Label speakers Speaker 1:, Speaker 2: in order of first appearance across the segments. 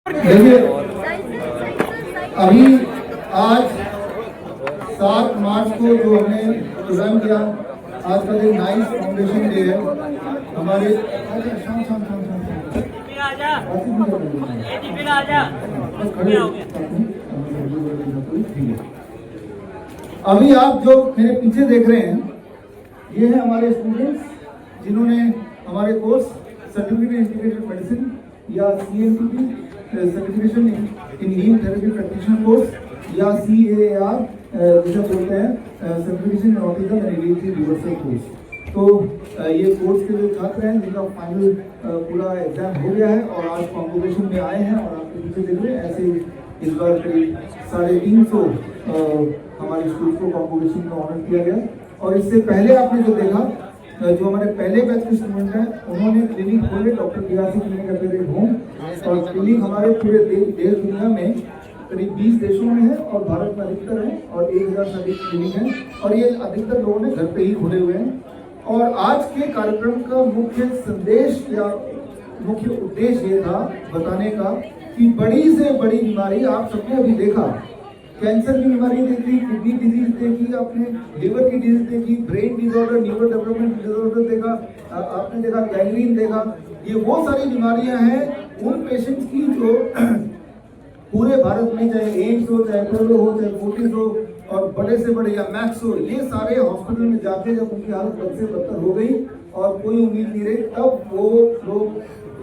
Speaker 1: देखिए अभी आज 7 मार्च को जो हमने प्रोग्राम किया, आज का दिन नाइस फाउंडेशन डे है हमारे। अभी आप जो मेरे पीछे देख रहे हैं ये है हमारे स्टूडेंट्स जिन्होंने हमारे कोर्स सर्टिफिकेट इंटीग्रेटेड मेडिसिन या CNTP certification in heme therapy practitioner course या CAAR जिसे बोलते हैं certification in autism and ADHD reversal course. तो ये कोर्स के जो छात्र हैं जिनका फाइनल पूरा एग्जाम हो गया है और आज कॉन्वोकेशन में आए हैं और आपके पीछे देख रहे हैं ऐसे इस बार करीब 350 हमारे स्कूल को कॉन्वोकेशन में ऑनर किया गया। और इससे पहले आपने जो देखा जो हमारे पहले बैच के स्टूडेंट हैं उन्होंने क्लिनिक खोले, doctor DRC clinic appearing home, और क्लिनिक हमारे पूरे देश दुनिया में करीब 20 देशों में है और भारत में अधिकतर है और 1000 से अधिक क्लिनिक है और ये अधिकतर लोगों ने घर पे ही खोले हुए हैं। और आज के कार्यक्रम का मुख्य संदेश या मुख्य उद्देश्य ये था बताने का कि बड़ी से बड़ी बीमारी आप सबने अभी देखा, कैंसर की बीमारी देखी, किडनी डिजीज देखी, आपने लिवर की डिजीज देखी, brain disorder, neuro development disorder देखा, आपने देखा गैंग्रीन देखा। ये वो सारी बीमारियां हैं उन पेशेंट्स की जो पूरे भारत में चाहे एम्स हो, चाहे अपोलो हो, चाहे फोर्टिस हो और बड़े से बड़े या मैक्स हो, ये सारे हॉस्पिटल में जाके जब उनकी हालत बद से बदतर हो गई और कोई उम्मीद नहीं रही, तब वो लोग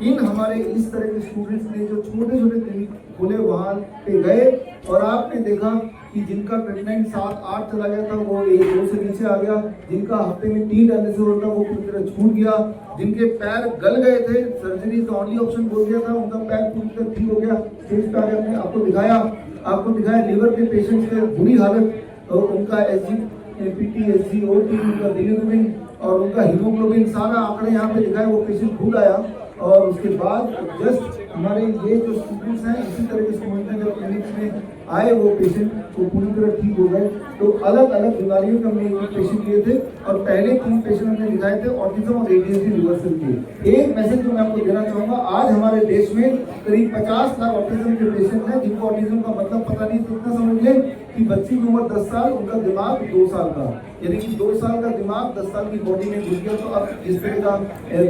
Speaker 1: इन हमारे इस तरह के स्टूडेंट्स ने जो छोटे छोटे क्लिनिक खोले वहाँ पे गए और आपने देखा कि जिनका ट्रीटमेंट 7-8 चला गया था वो 1-2 से नीचे आ गया, जिनका हफ्ते में 3 डायलिसिस होता वो पूरी तरह छूट गया, जिनके पैर गल गए थे, सर्जरी का ओनली ऑप्शन बोल दिया था, उनका पैर पूरी तरह ठीक हो गया, स्टेज पे आ गया। हमने आपको दिखाया लिवर के पेशेंट्स के बुरी हालत, उनका SGPT, SGOT, उनका बिलिरुबिन और उनका हीमोग्लोबिन सारा आंकड़े यहाँ पे दिखाए, वो पेशेंट खुद आया। और उसके बाद जस्ट हमारे ये जो स्टूडेंट्स हैं इसी तरह के स्टूडेंट्स हैं जब क्लिनिक्स में आए वो पेशेंट को पूरी तरह ठीक हो गए। तो अलग अलग बीमारियों के हमने पेशेंट लिए थे और पहले 3 पेशेंट हमने दिखाए थे ऑटिज्म और ADHD रिवर्सल के। एक मैसेज जो मैं आपको देना चाहूँगा, आज हमारे देश में करीब 50 लाख ऑटिज्म के पेशेंट हैं जिनको ऑटिज्म का मतलब पता नहीं। तो इतना समझ लें कि बच्ची की उम्र 10 साल, उनका दिमाग 2 साल का, यानी कि 2 साल का दिमाग 10 साल की बॉडी में घुस गया। तो अब जिस तरह का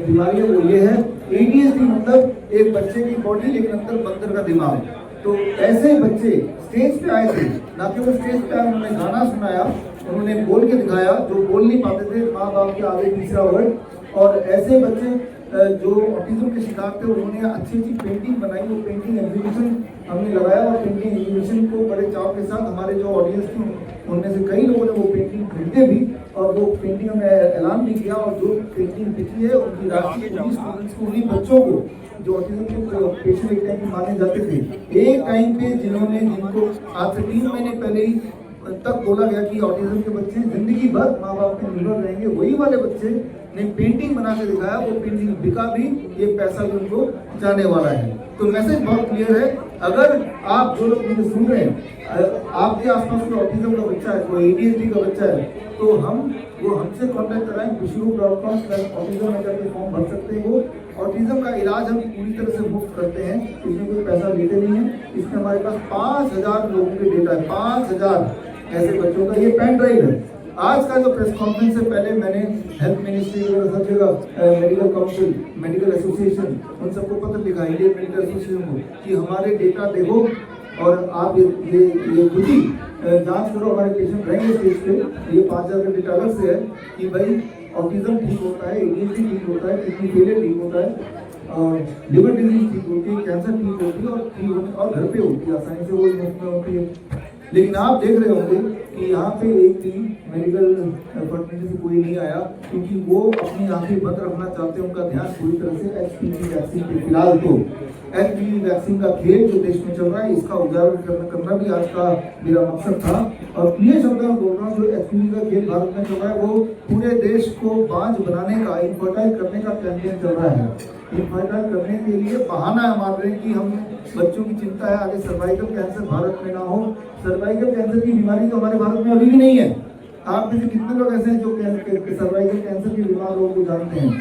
Speaker 1: बीमारी है वो ये है। ADHD मतलब एक बच्चे की बॉडी लेकिन अंदर बंदर का दिमाग। तो ऐसे बच्चे स्टेज पे आए थे, ना केवल स्टेज पे आए, उन्होंने गाना सुनाया, उन्होंने बोल के दिखाया जो बोल नहीं पाते थे, माँ बाप के आगे तीसरा वर्ड। और ऐसे बच्चे जो ऑटिज्म के शिकार थे उन्होंने अच्छी पेंटिंग बनाई, वो पेंटिंग एग्जीबिशन हमने लगाया और पेंटिंग एग्जीबिशन को बड़े चाव के साथ हमारे जो ऑडियंस थी उनमें से कई लोगों ने वो पेंटिंग खरीदे भी और वो पेंटिंग हमें ऐलान भी किया। और जो पेंटिंग बिकी है उनकी राशि उन्हीं स्टूडेंट्स को, उन्हीं बच्चों को जो ऑटिज्म के पेशेंट एक टाइम पे माने जाते थे, एक टाइम पे जिनको आज से 3 महीने पहले ही तक बोला गया कि ऑटिज्म के बच्चे जिंदगी भर माँ बाप के निर्भर रहेंगे, वही वाले बच्चे ने पेंटिंग बना के दिखाया, वो पेंटिंग बिका भी, ये पैसा भी उनको जाने वाला है। तो मैसेज बहुत क्लियर है। अगर आप जो लोग मुझे सुन रहे हैं, आपके आसपास कोई ऑटिज्म का बच्चा है, कोई ADHD का बच्चा है, तो हमसे कॉन्टैक्ट कराएं, खुशरू.com/ऑटिज्म में जाकर फॉर्म भर सकते हैं। वो ऑटिज्म का इलाज हम पूरी तरह से मुफ्त करते हैं, इसमें कोई पैसा लेते नहीं है। इसमें हमारे पास 5000 लोगों के डेटा है, 5000 ऐसे बच्चों का। ये पेन ड्राइव है। आज का जो प्रेस कॉन्फ्रेंस से पहले मैंने हेल्थ मिनिस्ट्री और सब जगह मेडिकल काउंसिल, मेडिकल एसोसिएशन, उन सबको पत्र लिखा, इंडियन मेडिकल एसोसिएशन को कि हमारे डेटा देखो और आप ये खुद ही जांच करो, हमारे पेशेंट रहेंगे स्टेज पे। ये 5000 का डेटा अलग से है कि भाई ऑटिज्म ठीक होता है, ADHD ठीक होता है, किडनी फेलियर ठीक होता है और लिवर डिजीज ठीक होती है, कैंसर ठीक होती है और घर पे होती है, आसानी से वो मुफ्त में होती है। लेकिन आप देख रहे होंगे कि यहाँ पे एक भी मेडिकल फर्टिलिटी से कोई नहीं आया क्योंकि वो अपनी आंखें बंद रखना चाहते हैं। उनका ध्यान पूरी तरह से HPV वैक्सीन पे। फिलहाल तो HPV वैक्सीन का खेल जो देश में चल रहा है इसका उजागर करना भी आज का मेरा मकसद था। और क्लियर शब्द में बोल रहा हूँ, जो HPV का खेल भारत में चल रहा है वो पूरे देश को बांझ बनाने का, इनफर्टाइल करने का कैंपेन चल रहा है। इनफर्टाइल करने के लिए बहाना मान रहे हैं कि हम बच्चों की चिंता है आगे सर्वाइकल कैंसर भारत में ना हो। सर्वाइकल कैंसर की बीमारी तो हमारे भारत में अभी भी नहीं है। आप में से कितने लोग ऐसे हैं जो सर्वाइकल कैंसर के बीमार लोगों को जानते हैं?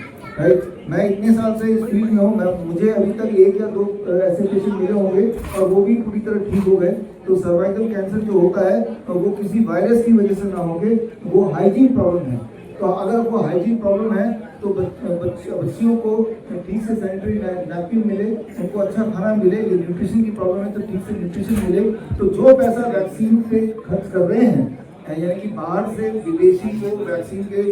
Speaker 1: राइट। मैं इतने साल से इस फील्ड में हूँ, मुझे अभी तक 1 या 2 ऐसे पेशेंट मिले होंगे और वो भी पूरी तरह ठीक हो गए। तो सर्वाइकल कैंसर जो होता है वो किसी वायरस की वजह से ना होके वो हाइजीन प्रॉब्लम है। तो अगर वो हाइजीन प्रॉब्लम है तो बच्चियों को ठीक से सैनिटरी नैपकिन मिले, उनको अच्छा खाना मिले। ये न्यूट्रिशन की प्रॉब्लम है तो ठीक से न्यूट्रिशन मिले। तो जो पैसा वैक्सीन पे खर्च कर रहे हैं, यानी कि बाहर से विदेशी जो वैक्सीन के,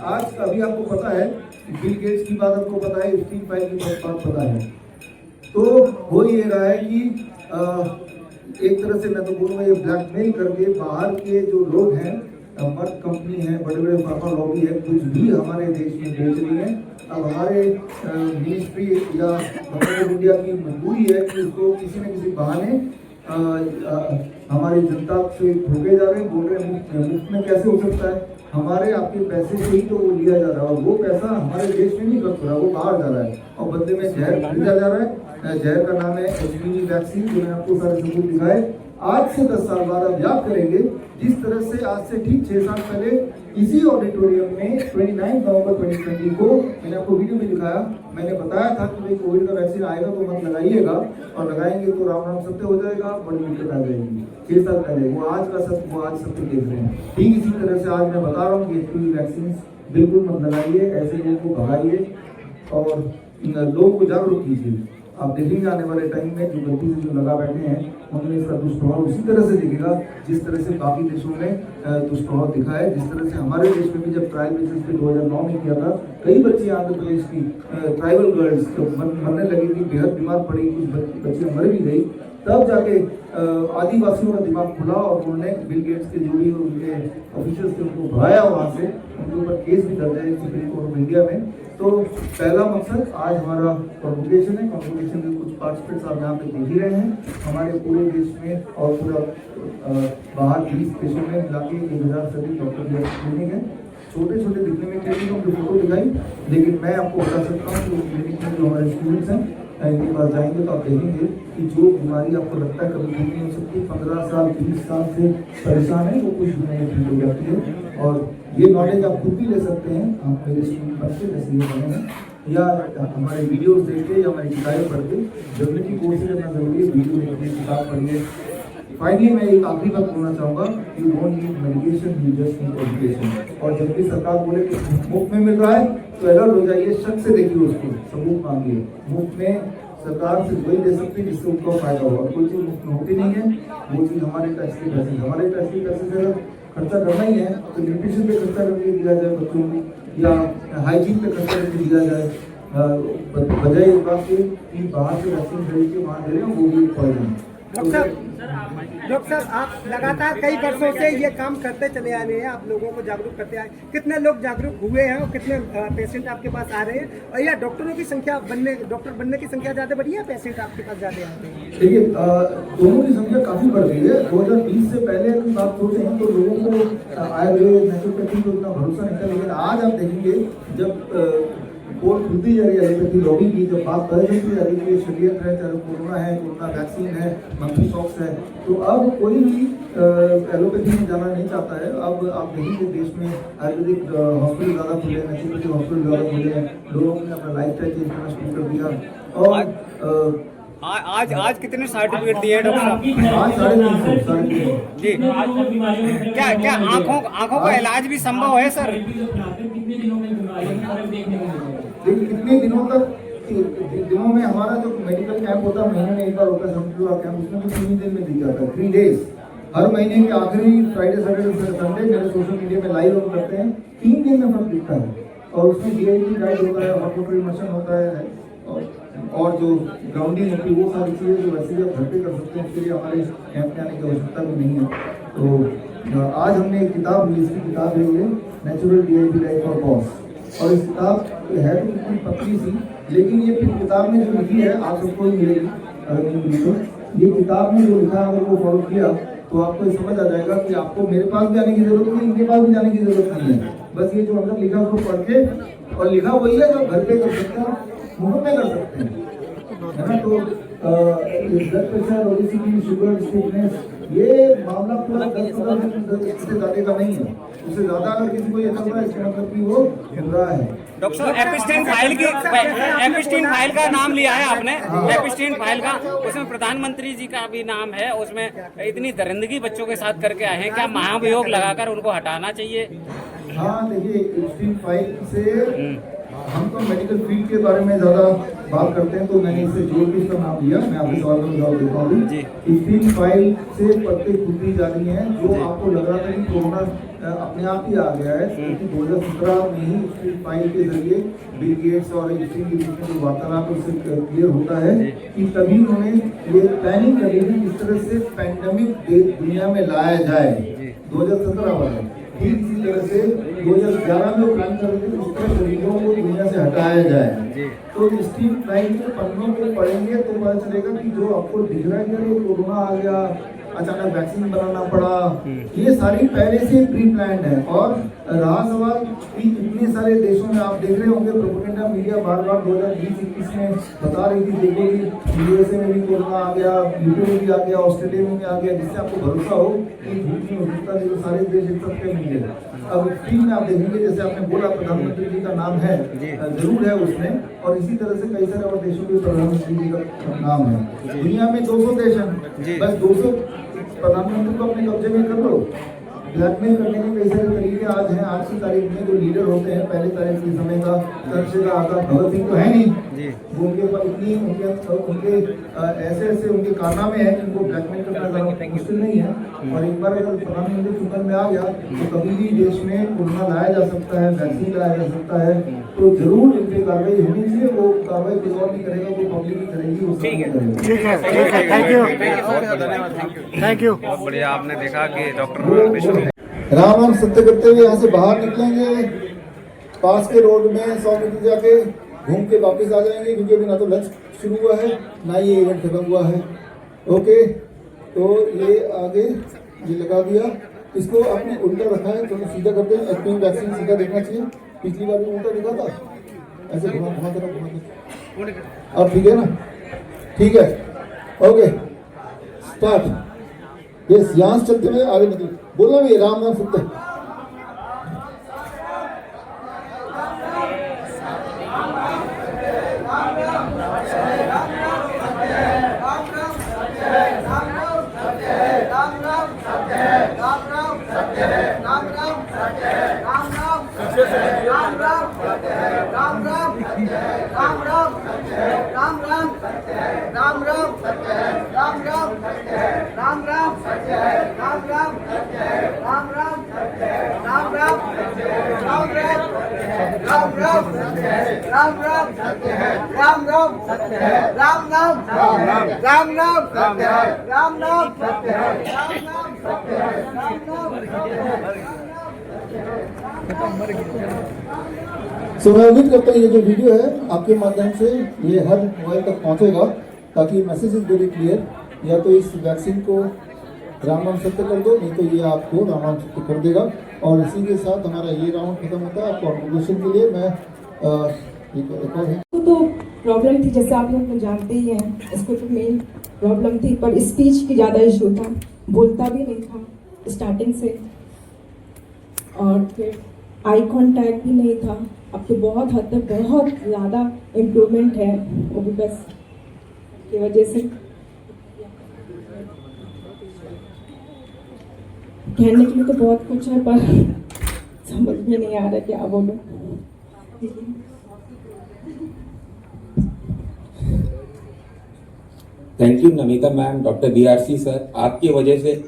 Speaker 1: आज अभी आपको पता है बिल गेट्स की बात आपको पता है, स्टील पाइप की बात पता है। तो हो ये रहा है कि एक तरह से मैं तो बोलूँगा ये ब्लैकमेल करके बाहर के जो लोग हैं, मर्द कंपनी है, बड़े बड़े फार्मा लॉबी है, कुछ भी हमारे देश में बेच रही है। अब हमारे मिनिस्ट्री या गवर्नमेंट ऑफ इंडिया की मजबूरी है कि उसको किसी न किसी बहाने हमारी जनता से ठोके जा रहे हैं। बोल रहे हैं मुफ्त में कैसे हो सकता है, हमारे आपके पैसे से ही तो वो लिया जा रहा है और वो पैसा हमारे देश में नहीं खर्च हो रहा, वो बाहर जा रहा है और बदले में जहर खरीदा जा रहा है। जहर का नाम है HPV वैक्सीन, जो मैंने आपको सारे सबूत दिखाए। आज से 10 साल बाद आप याद करेंगे जिस तरह से आज से ठीक 6 साल पहले इसी ऑडिटोरियम में 29 नवंबर 2020 को मैंने आपको वीडियो में दिखाया, मैंने बताया था कि भाई कोविड का वैक्सीन आएगा तो मत लगाइएगा, और लगाएंगे तो राम राम सत्य हो जाएगा, बड़ी दिक्कत आ जाएगी। 6 साल पहले वो आज का सत्य, वो आज सत्य देख रहे हैं। ठीक इसी तरह से आज मैं बता रहा हूँ कि HPV वैक्सीन बिल्कुल मत लगाइए, ऐसे लोगों को भगाइए और लोगों को जागरूक कीजिए। आप देखेंगे आने वाले टाइम में जो गलती से जो लगा बैठे हैं उनमें इसका दुष्प्रभाव उसी तरह से दिखेगा जिस तरह से बाकी देशों में दुष्प्रभाव दिखा है। जिस तरह से हमारे देश में भी जब ट्रायल बेसिस पे 2009 में किया था, कई बच्ची आंध्र प्रदेश की ट्राइबल गर्ल्स तो मरने लगी थी, बेहद बीमार पड़ी, कुछ बच्चियाँ मर भी गई। तब जाके आदिवासियों का दिमाग खुला और उन्होंने बिल गेट्स के जो भी उनके ऑफिसर्स थे उनको भगाया वहाँ से, उनके ऊपर केस भी दर्ज है सुप्रीम कोर्ट ऑफ इंडिया में। तो पहला मकसद आज हमारा कॉन्वोकेशन है। कॉन्वोकेशन में कुछ पार्टिसिपेंट्स आप यहाँ पे देख ही रहे हैं। हमारे पूरे देश में और पूरा बाहर 20 देशों में मिला के 1000 से अधिक डॉक्टर की क्लिनिक है। छोटे छोटे दिखने में क्लिनिकों की फोटो दिखाई, लेकिन मैं आपको बता सकता हूँ कि क्लिनिक में जो हमारे स्टूडेंट्स हैं इनके पास जाएंगे तो आप देखेंगे कि जो बीमारी आपको लगता है कभी ठीक नहीं हो सकती, 15 साल 20 साल से परेशान है, वो कुछ भी नहीं ठीक हो जाती है। और ये नॉलेज आप खुद भी ले सकते हैं, आप मेरे स्टूडेंट बच्चे जैसे ये बने हैं, या हमारे वीडियोस देख के या हमारी किताबें पढ़ के। डेफिनेटली कोर्स करना जरूरी है, वीडियो देखिए, किताब पढ़िए। फाइनली मैं एक आखिरी बात बोलना चाहूँगा, you don't need medication, you just need education. और जब भी सरकार बोले कि मुफ्त में मिल रहा है तो अलर्ट हो जाइए, शक से देखिए उसको, सबूत मांगिए। मुफ्त में सरकार से वही दे सकती है जिससे उनको फायदा होगा, कोई चीज़ मुफ्त में होती नहीं है। वो चीज़ हमारे टैक्स के पैसे, हमारे टैक्स के पैसे से अगर खर्चा करना ही है तो न्यूट्रिशन पे खर्चा करके दिया जाए बच्चों को, या हाइजीन पे खर्चा करके दिया जाए, बजाय इस बात के कि बाहर से वैक्सीन खरीद के वहाँ दे रहे हैं, वो भी पॉइजन।
Speaker 2: डॉक्टर साहब, आप लगातार कई वर्षों से ये काम करते चले आ रहे हैं, आप लोगों को जागरूक करते आए। कितने लोग जागरूक हुए हैं और कितने पेशेंट आपके पास आ रहे हैं, और या डॉक्टरों की संख्या डॉक्टर बनने की संख्या ज़्यादा बढ़ी है, पेशेंट आपके पास ज़्यादा आते हैं?
Speaker 1: देखिए, दोनों की संख्या काफ़ी बढ़ गई है। 2020 से पहले अगर बात सोचते हैं तो लोगों को आयुर्वेद नेचुरोपैथी को उतना भरोसा नहीं था, लेकिन आज आप देखेंगे जब कोर्ट खुलती जा रही है, एलोपैथी लॉबी की जब बात बदलती जा रही है, शरीयत है, चाहे कोरोना है, कोरोना वैक्सीन है, मंकी सॉक्स है, तो अब कोई भी एलोपैथी में जाना नहीं चाहता है। अब आप देखेंगे देश में आयुर्वेदिक हॉस्पिटल ज़्यादा खुले हैं, नेचुरोपैथी हॉस्पिटल ज़्यादा खुले हैं, लोगों ने अपना लाइफ स्टाइल चेंज करना शुरू कर दिया। और
Speaker 3: आज कितने सर्टिफिकेट दिए हैं डॉक्टर साहब?
Speaker 1: आज 350
Speaker 3: जी। क्या आंखों का इलाज भी संभव है सर?
Speaker 1: देखिए, कितने दिनों में हमारा जो मेडिकल कैंप होता है, महीने में एक बार होता है सेंट्रल कैंप, उसमें तो 3 दिन में दिख जाता है, 3 डेज। हर महीने के आखिरी फ्राइडे सैटरडे संडे मेरे सोशल मीडिया में लाइव हम करते हैं, 3 दिन में फर्क दिखता है। और उसमें DIT गाइड होता है, हॉट वाटर इमर्शन होता है, और जो ग्राउंडिंग होती है, वो सारी चीज़ें जो वैसे भी आप घर पे कर सकते हैं, उसके लिए हमारे कैंप में आने की आवश्यकता भी नहीं है। तो आज हमने एक किताब ली, इसकी किताब है natural DIT guide for boss, और इस किताब है तो कितनी पतली सी, लेकिन ये किताब में जो लिखी है आप सबको ही मिलेगी अगर नहीं मिली तो। ये किताब में जो लिखा है अगर वो फॉलो किया तो आपको ये समझ आ जाएगा कि आपको मेरे पास भी आने की जरूरत नहीं, इनके पास भी जाने की जरूरत नहीं है। बस ये जो अंदर लिखा उसको पढ़ के, और लिखा वही है जो घर पे कर सकते हैं, मुफ्त में कर सकते हैं, है ना। तो blood pressure, obesity, sugar, stiffness, ये मामला पूरा 10-15 दिन से ज़्यादा का नहीं है। उससे ज़्यादा अगर किसी को ये चल रहा है इसका मतलब कि वो घूम रहा है।
Speaker 3: डॉक्टर साहब एपिस्टीन फाइल का नाम लिया है आपने, एपिस्टीन फाइल का, उसमें प्रधानमंत्री जी का भी नाम है, उसमें इतनी दरिंदगी बच्चों के साथ करके आए हैं, क्या महाभियोग लगाकर उनको हटाना चाहिए?
Speaker 1: हाँ देखिए, एपिस्टीन फाइल से हम तो मेडिकल फील्ड के बारे में ज़्यादा बात करते हैं, तो मैंने इससे जोड़ के इसका नाम लिया। मैं आपके सवाल का जवाब देता हूँ। एपिस्टीन फाइल से पत्ते खुलती जा रही हैं, जो आपको लग रहा था कि कोरोना अपने आप ही आ गया है, क्योंकि 2017 में ही एपिस्टीन फाइल के जरिए बिल गेट्स और एपिस्टीन के बीच में जो वार्तालाप उससे क्लियर होता है कि तभी उन्होंने ये प्लानिंग करी थी किस तरह से पैंडेमिक दुनिया में लाया जाए 2017 वाला। ठीक इसी तरह से 2011 में प्लान कर रहे थे इस तरह गरीबों को दुनिया से हटाया जाए। तो एपिस्टीन फाइल के पन्नों को पढ़ेंगे तो पता चलेगा कि जो आपको दिख रहा है कि कोरोना आ गया, अचानक वैक्सीन बनाना पड़ा, ये सारी पहले से प्री प्लान्ड है। और रहा सवाल कि इतने सारे देशों में आप देख रहे होंगे प्रोपेगेंडा मीडिया बार बार 2020-21 में बता रही थी, देखो कि यूएसए में भी कोरोना आ गया, यूके में भी आ गया, ऑस्ट्रेलिया में भी आ गया, जिससे आपको भरोसा हो कि झूठ नहीं हो सकता, जो सारे देश एक साथ मिल गए। अब टीम में आप देखेंगे, जैसे आपने बोला प्रधानमंत्री जी का नाम है, जरूर है उसमें, और इसी तरह से कई सारे और देशों के प्रधानमंत्री जी का नाम है। दुनिया में 200 देश हैं, बस 200 प्रधानमंत्री को अपने कब्जे में कर लो। ब्लैकमेल करने के कई सारे तरीके आज हैं। आज की तारीख में जो लीडर होते हैं, पहले तारीख के समय का चंद्रशेखर आजाद, भगत सिंह तो है नहीं, वो उनके ऊपर इतनी उनके ऐसे उनके कारनामे हैं कि उनको ब्लैकमेल करना ज़्यादा मुश्किल नहीं है। और एक बार अगर प्रधानमंत्री चुनाव में आ गया तो कभी भी देश में कोरोना लाया जा सकता है, वैक्सीन लाया जा सकता है, तो जरूर इन पर कार्रवाई होनी चाहिए। वो कार्रवाई कोई और नहीं करेगा, वो पब्लिक ही करेगी, वो
Speaker 4: थैंक यू।
Speaker 5: बहुत बढ़िया, आपने देखा कि डॉक्टर
Speaker 1: राम सत्य करते हुए यहाँ से बाहर निकलेंगे, पास के रोड में 100 मीटर जाके घूम के वापस आ जाएंगे, क्योंकि अभी ना तो लंच शुरू हुआ है ना ये इवेंट खत्म हुआ है। ओके, तो ये आगे ये लगा दिया, इसको आपने उल्टा रखा है, थोड़ा सीधा करते हैं। एस्पिरिन वैक्सीन सीधा देखना चाहिए, पिछली बार भी उल्टा दिखा था, ऐसे घुमा दो। अब ठीक है ना? ठीक है, ओके स्टार्ट। यस, यहाँ से चलते हुए आगे निकले, बोलना भी राम नाम सत्य। सो मैं उम्मीद करता हूँ ये जो वीडियो है आपके माध्यम से ये हर मोबाइल तक पहुँचेगा, ताकि मैसेज इज वेरी क्लियर। या तो इस वैक्सीन को राम नाम सत्य कर दो, नहीं तो ये आपको राम नाम सत्य कर देगा। और इसी के साथ हमारा ये राउंड खत्म होता है। कॉन्ट्रीब्यूशन के लिए मैं
Speaker 6: तो प्रॉब्लम थी, जैसे आप लोग तो जानते ही हैं, इसको तो मेन प्रॉब्लम थी, पर स्पीच की ज़्यादा इशू था, बोलता भी नहीं था स्टार्टिंग से, और फिर आई कांटेक्ट भी नहीं था। अब तो बहुत हद तक बहुत ज़्यादा इम्प्रूवमेंट है, वो भी बस की वजह से। कहने के लिए तो बहुत कुछ है, पर समझ में नहीं आ रहा क्या बोलूं।
Speaker 7: Thank you Namita ma'am, doctor BRC sir, आपकी वजह से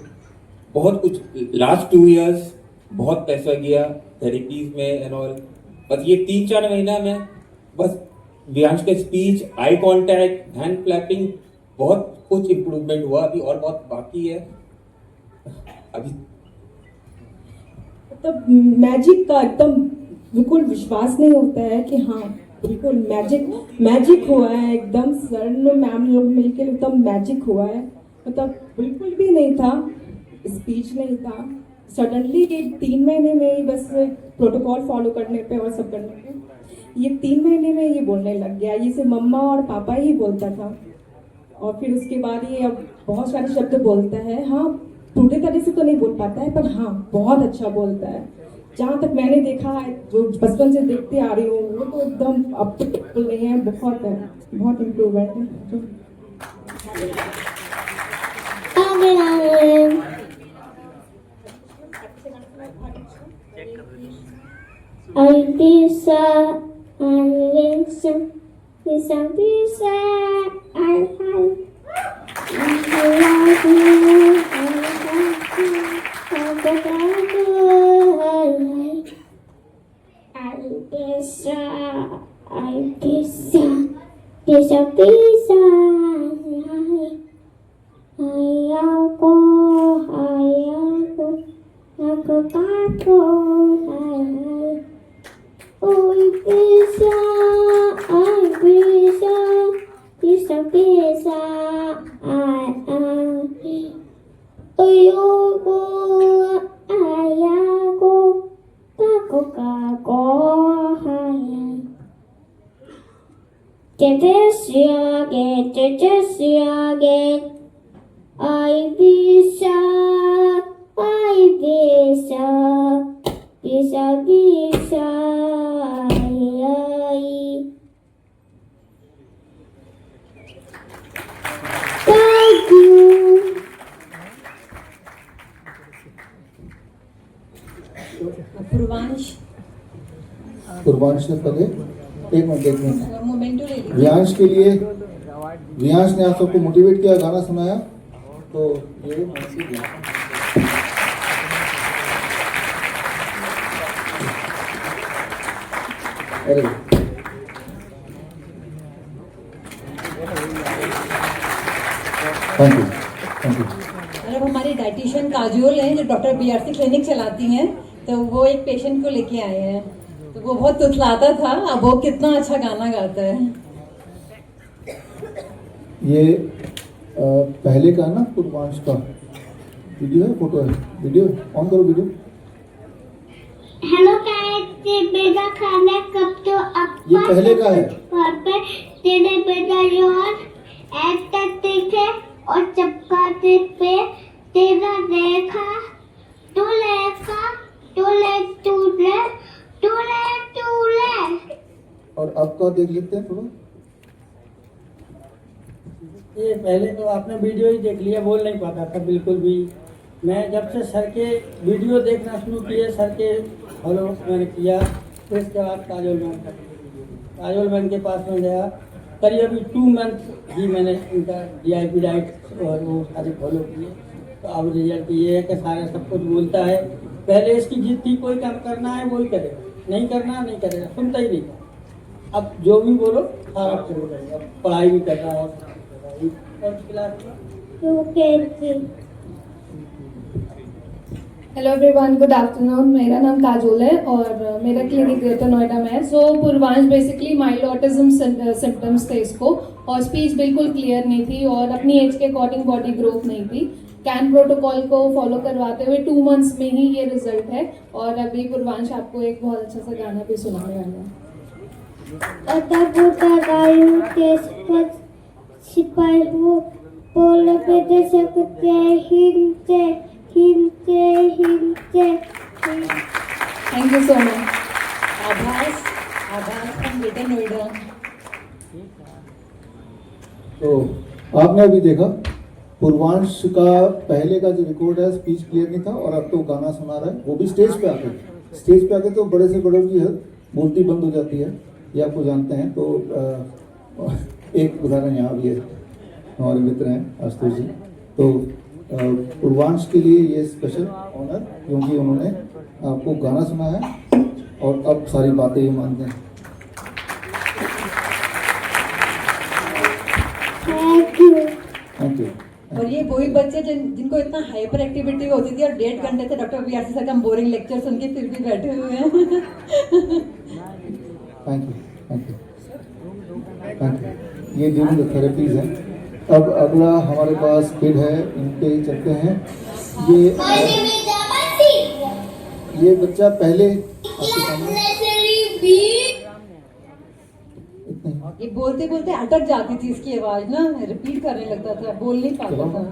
Speaker 7: बहुत कुछ लास्ट 2 इयर्स बहुत पैसा गया थेरेपीज में एंड ऑल, बस ये 3-4 महीना में बस व्यांश का speech, eye contact, hand clapping, बहुत कुछ इम्प्रूवमेंट हुआ। अभी और बहुत बाकी है। अभी
Speaker 6: मतलब मैजिक का एकदम बिल्कुल विश्वास नहीं होता है कि हाँ बिल्कुल मैजिक हुआ है एकदम। सर मैम लोग मिलकर एकदम मैजिक हुआ है, मतलब बिल्कुल भी नहीं था, स्पीच नहीं था। सडनली ये 3 महीने में ही बस प्रोटोकॉल फॉलो करने पे और सब करने पे ये 3 महीने में ये बोलने लग गया। ये सिर्फ मम्मा और पापा ही बोलता था, और फिर उसके बाद ये अब बहुत सारे शब्द बोलता है। हाँ पूरी तरह से तो नहीं बोल पाता है, पर हाँ बहुत अच्छा बोलता है। जहाँ तक मैंने देखा है, जो बचपन से देखते आ रही हूँ, वो तो एकदम अब तो बिल्कुल नहीं है, बहुत इम्प्रूवमेंट है।
Speaker 1: पूर्वांश ने पहले एक मिनट व्यांश के लिए, व्यांश ने आप सबको मोटिवेट किया, गाना सुनाया, तो ये अरे थैंक यू।
Speaker 8: और हमारी डाइटिशियन काजोल हैं जो डॉक्टर बीआरसी क्लिनिक चलाती हैं, तो वो एक पेशेंट को लेके आए हैं, तो वो बहुत तुतलाता था, अब वो कितना अच्छा गाना गाता है।
Speaker 1: ये पहले का ना पूर्वांश का वीडियो है, फोटो है, वीडियो ऑन करो वीडियो।
Speaker 9: हेलो कैसे बेटा खाना कब तो अब
Speaker 1: ये पहले का है।
Speaker 9: पे तेरे बेटा योर ऐसा देखे और चपकाते पे तेरा देखा तू लेका तूले
Speaker 1: और अब का देख लेते हैं थोड़ा।
Speaker 10: ये पहले तो आपने वीडियो ही देख लिया, बोल नहीं पाता था बिल्कुल भी। मैं जब से सर के वीडियो देखना शुरू किए, सर के फॉलो मैंने किया, फिर इसके बाद काजोल मैम के पास में गया, करीब अभी 2 मंथ ही मैंने इनका DIP डाइट और वो सारे फॉलो किए, तो अब रिजल्ट ये है कि सारा सब कुछ बोलता है। पहले इसकी जिद थी कोई काम करना है वही करेगा, नहीं करना नहीं करेगा, सुनता ही नहीं था। अब जो भी बोलो सारा शुरू करेगा, अब पढ़ाई भी कर रहा है।
Speaker 11: Hello everyone, good afternoon. मेरा नाम काजोल है और मेरा क्लिनिक ग्रेटर नोएडा में है। सो Purvansh basically mild autism symptoms थे इसको, और स्पीच बिल्कुल क्लियर नहीं थी और अपनी एज के अकॉर्डिंग बॉडी ग्रोथ नहीं थी। कैन प्रोटोकॉल को फॉलो करवाते हुए 2 मंथ्स में ही ये रिजल्ट है, और अभी पूर्वांश आपको एक बहुत अच्छा सा गाना भी सुनाने वाला है।
Speaker 9: सिपाही हो बोल पे दे सकते हिलते हिलते हिलते।
Speaker 11: Thank you so much.
Speaker 8: आभास फ्रॉम ग्रेटर नोएडा।
Speaker 1: तो आपने अभी देखा पूर्वांश का पहले का जो रिकॉर्ड है, स्पीच क्लियर नहीं था और अब तो गाना सुना रहा है, वो भी स्टेज पे आके। स्टेज पे आके तो बड़े से बड़ों की बोलती बंद हो जाती है, ये आपको जानते हैं। तो एक उदाहरण यहाँ भी है, हमारे मित्र हैं आशुतोष जी। तो पूर्वांश के लिए ये स्पेशल ऑनर, क्योंकि उन्होंने आपको गाना सुना है और अब सारी बातें ये मानते हैं। Thank you.
Speaker 8: और ये वही बच्चे जिनको इतना हाइपर एक्टिविटी होती थी और 1.5 घंटे से डॉक्टर बीआरसी सर का बोरिंग लेक्चर सुन के फिर भी बैठे हुए हैं।
Speaker 1: Thank you, thank you, thank you. ये ड्यूरिंग द थेरेपीज हैं। अब अगला हमारे पास किड है, इनके चलते हैं। ये बच्चा पहले
Speaker 8: ये बोलते बोलते अटक जाती थी इसकी आवाज ना, रिपीट करने लगता था, बोल नहीं पाता था।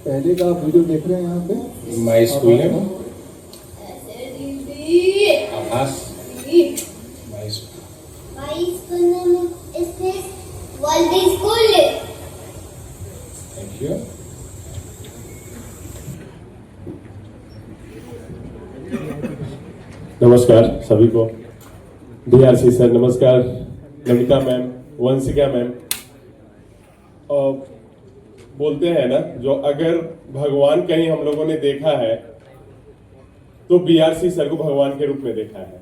Speaker 1: पहले का आप वीडियो देख रहे हैं यहाँ पे
Speaker 7: माय स्कूल है आभास माय स्कूल। Thank you.
Speaker 12: नमस्कार सभी को। डीआरसी सर नमस्कार, नमिता मैम, वंशिका मैम। बोलते हैं ना, जो अगर भगवान कहीं हम लोगों ने देखा है तो बीआरसी सर को भगवान के रूप में देखा है।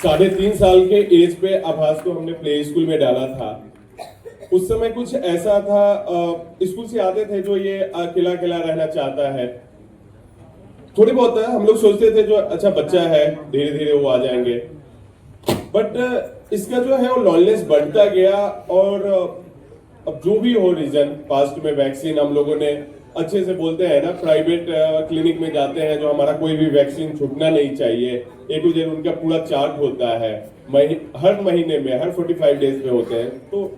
Speaker 12: 3.5 साल के एज पे आभास को हमने प्ले स्कूल में डाला था। उस समय कुछ ऐसा था, स्कूल से आते थे जो ये अकेला अकेला रहना चाहता है। थोड़ी बहुत हम लोग सोचते थे जो अच्छा बच्चा है, धीरे धीरे वो आ जाएंगे, बट इसका जो है वो लॉनलेस बढ़ता गया। और अब जो भी हो रीजन, पास्ट में वैक्सीन हम लोगों ने अच्छे से बोलते हैं ना, प्राइवेट क्लिनिक में जाते हैं जो हमारा कोई भी वैक्सीन छूटना नहीं चाहिए, A to Z उनका पूरा चार्ट होता है, हर महीने में, हर 45 डेज में होते हैं। तो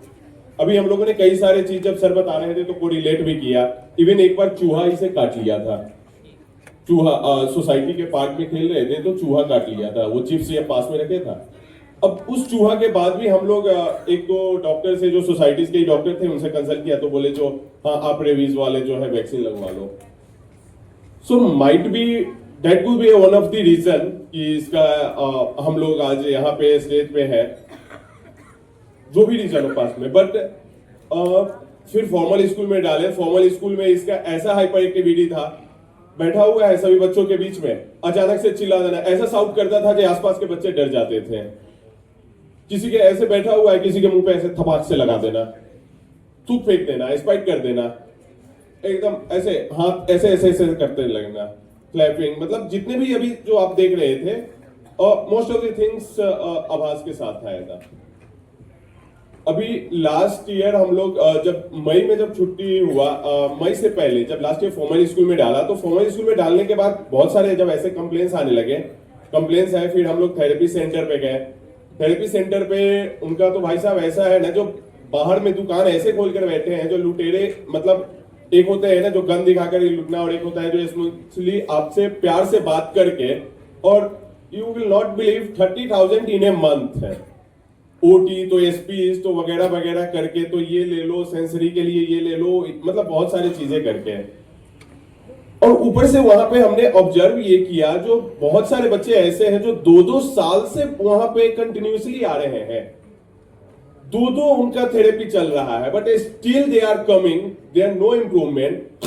Speaker 12: अभी हम लोगों ने कई सारे चीज जब सर बता रहे थे तो कोरिलेट भी किया। इवन एक बार चूहा इसे काट लिया था, चूहा सोसाइटी के पार्क में खेल रहे थे तो चूहा काट लिया था, वो चिप्स ये पास में रखे था। अब उस चूहा के बाद भी हम लोग एक दो डॉक्टर से, जो सोसाइटीज के डॉक्टर थे, उनसे कंसल्ट किया तो बोले जो हाँ आप रेबीज वाले जो है वैक्सीन लगवा लो। So might be that will be one of the reason कि इसका हम लोग आज यहाँ पे स्टेज पे है, जो भी रीजन हो पास में। बट फिर फॉर्मल स्कूल में डाले। फॉर्मल स्कूल में इसका ऐसा हाइपर एक्टिविटी था, बैठा हुआ है सभी बच्चों के बीच में, अचानक से चिल्ला देना, ऐसा साउंड करता था कि आसपास के बच्चे डर जाते थे। किसी के ऐसे बैठा हुआ है, किसी के मुंह पे ऐसे थपाक से लगा देना, थूक फेंक देना, स्पाइक कर देना, एकदम ऐसे हाथ ऐसे ऐसे ऐसे करते लगना, क्लैपिंग, मतलब जितने भी अभी जो आप देख रहे थे, और मोस्ट ऑफ द थिंग्स आभास के साथ आया था। अभी लास्ट ईयर हम लोग जब मई में जब छुट्टी हुआ, मई से पहले जब लास्ट ईयर फॉर्मल स्कूल में डाला, तो फॉर्मल स्कूल में डालने के बाद बहुत सारे जब ऐसे कंप्लेंट्स आने लगे, कंप्लेंट्स आए, फिर हम लोग थेरेपी सेंटर पे गए। थेरेपी सेंटर पे उनका तो भाई साहब ऐसा है ना, जो बाहर में दुकान ऐसे खोल कर बैठे हैं, जो लुटेरे, मतलब एक होते हैं ना जो गन दिखाकर लुटना, और एक होता है जो स्मूथली आपसे प्यार से बात करके, और you will not believe 30,000 in a month है। ओटी तो एसपी तो वगैरह वगैरह करके, तो ये ले लो, सेंसरी के लिए ये ले लो, मतलब बहुत सारी चीजें करके। और ऊपर से वहां पे हमने ऑब्जर्व ये किया, जो बहुत सारे बच्चे ऐसे हैं जो 2-2 साल से वहां पे कंटिन्यूसली आ रहे हैं, 2-2 उनका थेरेपी चल रहा है, but still they are coming, they are no improvement.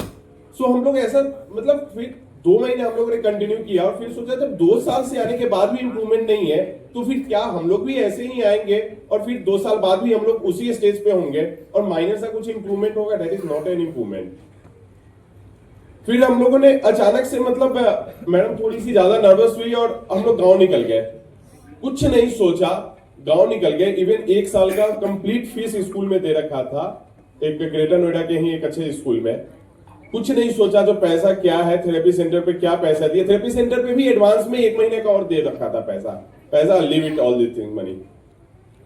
Speaker 12: So हम लोग ऐसा, मतलब फिर 2 महीने हम लोगों ने कंटिन्यू किया, और फिर सोचा जब 2 साल से आने के बाद भी इंप्रूवमेंट नहीं है, तो फिर क्या हम लोग भी ऐसे ही आएंगे और फिर 2 साल बाद भी हम लोग उसी स्टेज पे होंगे और माइनर सा कुछ इंप्रूवमेंट होगा? That is not an improvement. फिर हम लोगों ने अचानक से, मतलब मैडम थोड़ी सी ज्यादा नर्वस हुई और हम लोग गांव निकल गए, कुछ नहीं सोचा, गांव निकल गए। इवन 1 साल का कंप्लीट फीस स्कूल में दे रखा था, एक ग्रेटर नोएडा के ही एक अच्छे स्कूल में। कुछ नहीं सोचा, जो पैसा क्या है, थेरेपी सेंटर पे क्या पैसा दिया, थेरेपी सेंटर पे भी एडवांस में 1 महीने का और दे रखा था पैसा leave it all this thing money.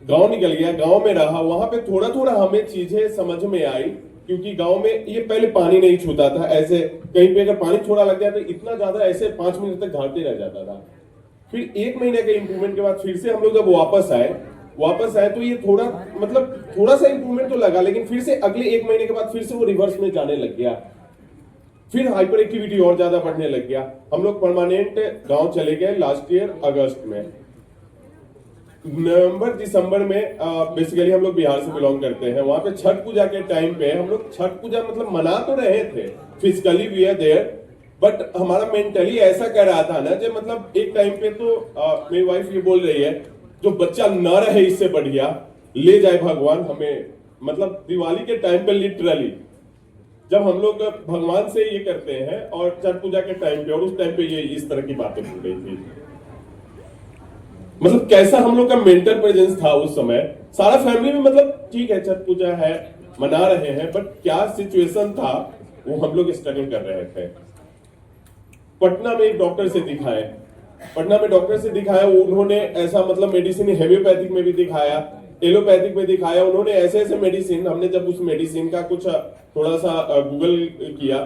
Speaker 12: गांव निकल गया, गांव में रहा, वहां पे थोड़ा थोड़ा हमें चीजें समझ में आई, क्योंकि गांव में ये पहले पानी नहीं छूता था, ऐसे कहीं पे अगर पानी थोड़ा लग गया तो इतना ज्यादा ऐसे 5 मिनट तक घाटते रह जाता था। फिर 1 महीने के इंप्रूवमेंट के बाद फिर से हम लोग जब वापस आए तो ये थोड़ा, मतलब थोड़ा सा इंप्रूवमेंट तो लगा, लेकिन फिर से अगले 1 महीने के बाद फिर से वो रिवर्स में जाने लग गया, फिर हाइपर एक्टिविटी और ज्यादा बढ़ने लग गया। हम लोग परमानेंट गांव चले गए लास्ट ईयर अगस्त में। नवंबर दिसंबर में बेसिकली हम लोग बिहार से बिलोंग करते हैं, वहां पे छठ पूजा के टाइम पे हम लोग छठ पूजा मतलब मना तो रहे थे, physically we are there, but हमारा मेंटली ऐसा कर रहा था ना, जो मतलब एक टाइम पे तो मेरी वाइफ ये बोल रही है, जो बच्चा न रहे इससे बढ़िया ले जाए भगवान हमें। मतलब दिवाली के टाइम पे लिटरली जब हम लोग भगवान से ये करते हैं और छठ पूजा के टाइम पे, और उस टाइम पे ये इस तरह की बातें हो रही थी। मतलब कैसा हम लोग का मेंटल प्रेजेंस था उस समय। सारा फैमिली में, मतलब ठीक है छठ पूजा है, मना रहे हैं, बट क्या सिचुएशन था वो हम लोग स्ट्रगल कर रहे थे। पटना में एक डॉक्टर से दिखाए, पटना में डॉक्टर से दिखाया, उन्होंने ऐसा मतलब मेडिसिन हेम्योपैथिक में भी दिखाया, एलोपैथिक में दिखाया, उन्होंने ऐसे ऐसे मेडिसिन, हमने जब उस मेडिसिन का कुछ थोड़ा सा गूगल किया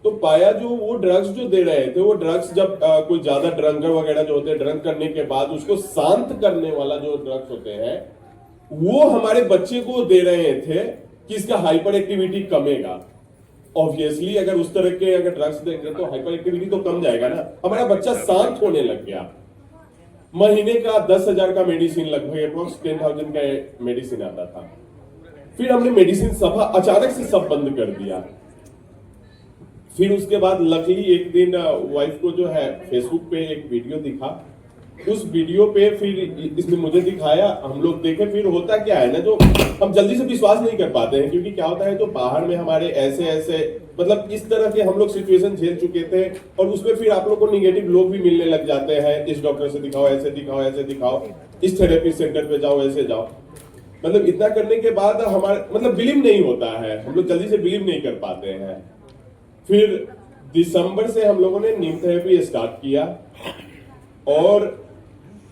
Speaker 12: तो पाया जो वो ड्रग्स जो दे रहे थे, वो ड्रग्स जब कोई ज्यादा ड्रंकर वगैरह जो होते हैं, ड्रंक करने के बाद उसको शांत करने वाला जो ड्रग्स होते हैं वो हमारे बच्चे को दे रहे थे कि इसका हाइपर एक्टिविटी कमेगा। ऑब्वियसली अगर उस तरह के अगर ड्रग्स देंगे तो हाइपर एक्टिविटी तो कम जाएगा ना। हमारा बच्चा शांत होने लग गया। महीने का 10,000 का मेडिसिन, लगभग अप्रोक्स 10,000 का मेडिसिन आता था। फिर हमने मेडिसिन सब अचानक से सब बंद कर दिया। फिर उसके बाद लकीली एक दिन वाइफ को जो है फेसबुक पे एक वीडियो दिखा, उस वीडियो पे फिर इसने मुझे दिखाया, हम लोग देखे। फिर होता क्या है ना, जो हम जल्दी से विश्वास नहीं कर पाते हैं, क्योंकि क्या होता है जो बाहर में हमारे ऐसे ऐसे मतलब इस तरह के हम लोग सिचुएशन झेल चुके थे, और उसमें फिर आप लोग को निगेटिव लोग भी मिलने लग जाते हैं। इस डॉक्टर से दिखाओ, ऐसे दिखाओ, ऐसे दिखाओ, इस थेरेपी सेंटर पे जाओ, ऐसे जाओ। मतलब इतना करने के बाद हमारे मतलब बिलीव नहीं होता है, हम लोग जल्दी से बिलीव नहीं कर पाते हैं। फिर दिसंबर से हम लोगों ने नीम थेरेपी स्टार्ट किया, और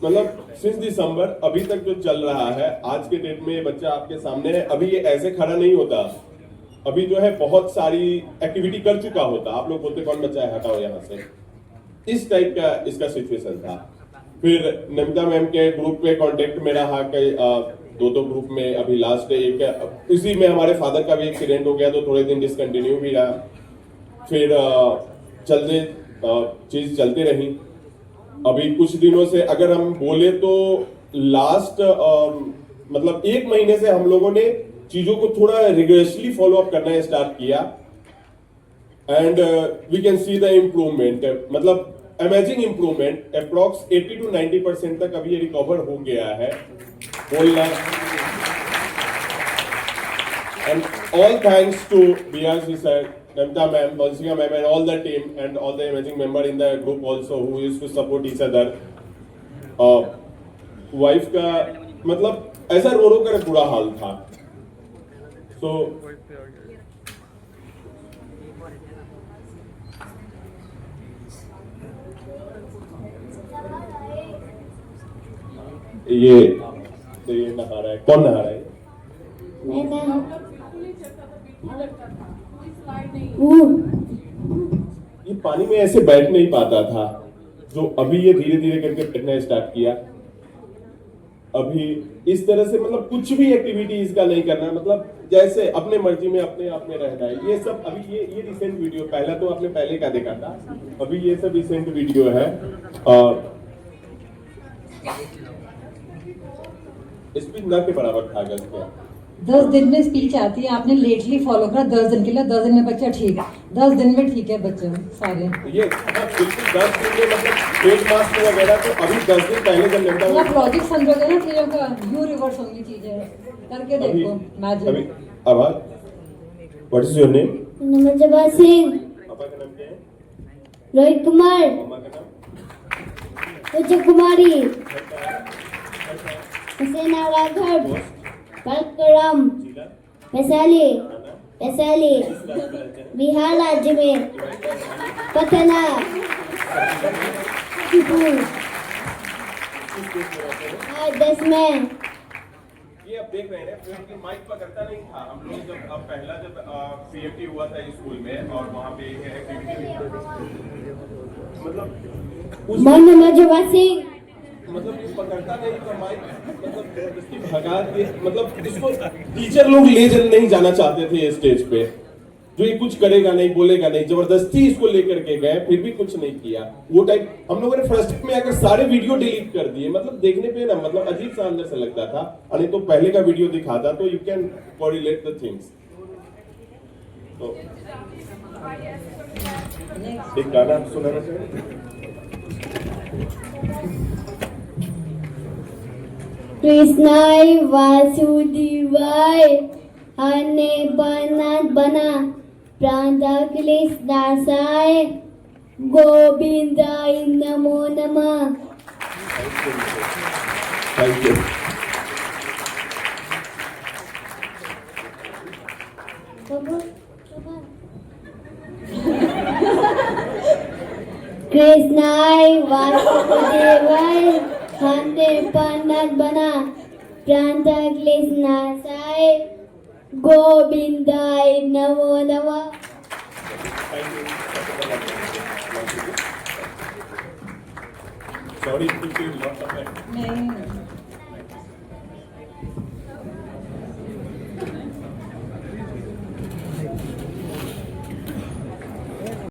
Speaker 12: मतलब सिंस दिसंबर अभी तक जो चल रहा है, आज के डेट में ये बच्चा आपके सामने है। अभी ये ऐसे खड़ा नहीं होता, अभी जो है बहुत सारी एक्टिविटी कर चुका होता। आप लोग बोलते कौन बच्चा है, हटाओ यहाँ से, इस टाइप का इसका सिचुएशन था। फिर नमिता मैम के ग्रुप पे कांटेक्ट में रहा, कई दो ग्रुप में। अभी लास्ट एक इसी में हमारे फादर का भी एक्सीडेंट हो गया, तो थोड़े दिन डिसकंटिन्यू भी रहा। फिर चलते चीज चलती रही। अभी कुछ दिनों से अगर हम बोले तो लास्ट मतलब 1 महीने से हम लोगों ने चीजों को थोड़ा रिग्रेसली फॉलो अप करना स्टार्ट किया, and we can see the improvement, मतलब अमेजिंग इम्प्रूवमेंट। अप्रोक्स 80 to 90% तक अभी ये रिकवर हो गया है बोलना। And all thanks to BRC sir, Namita ma'am, Balsika ma'am, and all the team and all the amazing member in the group also who used to support each other. Wife का मतलब ऐसा रो रो कर बुरा हाल था। So ये नहा रहा है, कौन नहा रहा है? ये पानी में ऐसे बैठ नहीं पाता था, जो अभी ये धीरे धीरे करके बैठना स्टार्ट किया। अभी इस तरह से मतलब कुछ भी एक्टिविटी इसका नहीं करना, मतलब जैसे अपने मर्जी में अपने आप में रहना है। ये सब अभी ये रिसेंट वीडियो, पहला तो आपने पहले का देखा था, अभी ये सब रिसेंट वीडियो है। स्पीच न के बराबर था अगर क्या
Speaker 8: 10 दिन में स्पीच आती है, आपने लेटली फॉलो करा 10 दिन के लिए, 10 दिन में बच्चा ठीक है, 10 दिन में ठीक है बच्चे सारे।
Speaker 12: ये बिल्कुल 10 दिन में मतलब फेस मास्क वगैरह तो अभी 10 दिन पहले जब लगता है
Speaker 8: प्रोजेक्ट समझोगे ना चीजों का, यू रिवर्स होंगी चीजें, करके देखो मैजिक।
Speaker 12: आवाज, व्हाट इज योर नेम?
Speaker 9: नमस्ते सिंह।
Speaker 12: पापा का नाम क्या है?
Speaker 9: रोहित कुमार।
Speaker 12: मम्मा का नाम?
Speaker 9: उच्च कुमारी। हुसैना राघव। बलकराम। वैशाली। वैशाली। बिहार राज्य में। पटना। देश में।
Speaker 12: ये आप देख रहे हैं कि माइक पकड़ता नहीं था। हम लोग जब पहला जब PFT हुआ था स्कूल में, और वहाँ पे मतलब पकड़ता नहीं था माइक, मतलब इसकी भगा के मतलब इसको टीचर लोग ले नहीं जाना चाहते थे स्टेज पे, जो ये कुछ करेगा नहीं, बोलेगा नहीं, जबरदस्ती इसको लेकर के गए, फिर भी कुछ नहीं किया। वो टाइप हम लोगों ने फर्स्ट में अगर सारे वीडियो डिलीट कर दिए, मतलब देखने पे ना मतलब अजीब सा अंदर से लगता था। अरे तो पहले का वीडियो दिखाता तो you can correlate the things. तो एक गाना सुनाना चाहिए।
Speaker 9: कृष्णाय वासुदेवाय हने बना प्राणदाय दासाय गोविंदाय नमो नमः।
Speaker 12: Thank you.
Speaker 9: कृष्णाय वासुदेवाय हने पन्नत बना प्रांतक्लेशनाशाय गोविंदाय नमो नमः।
Speaker 12: Sorry to take a lot of time.
Speaker 8: नहीं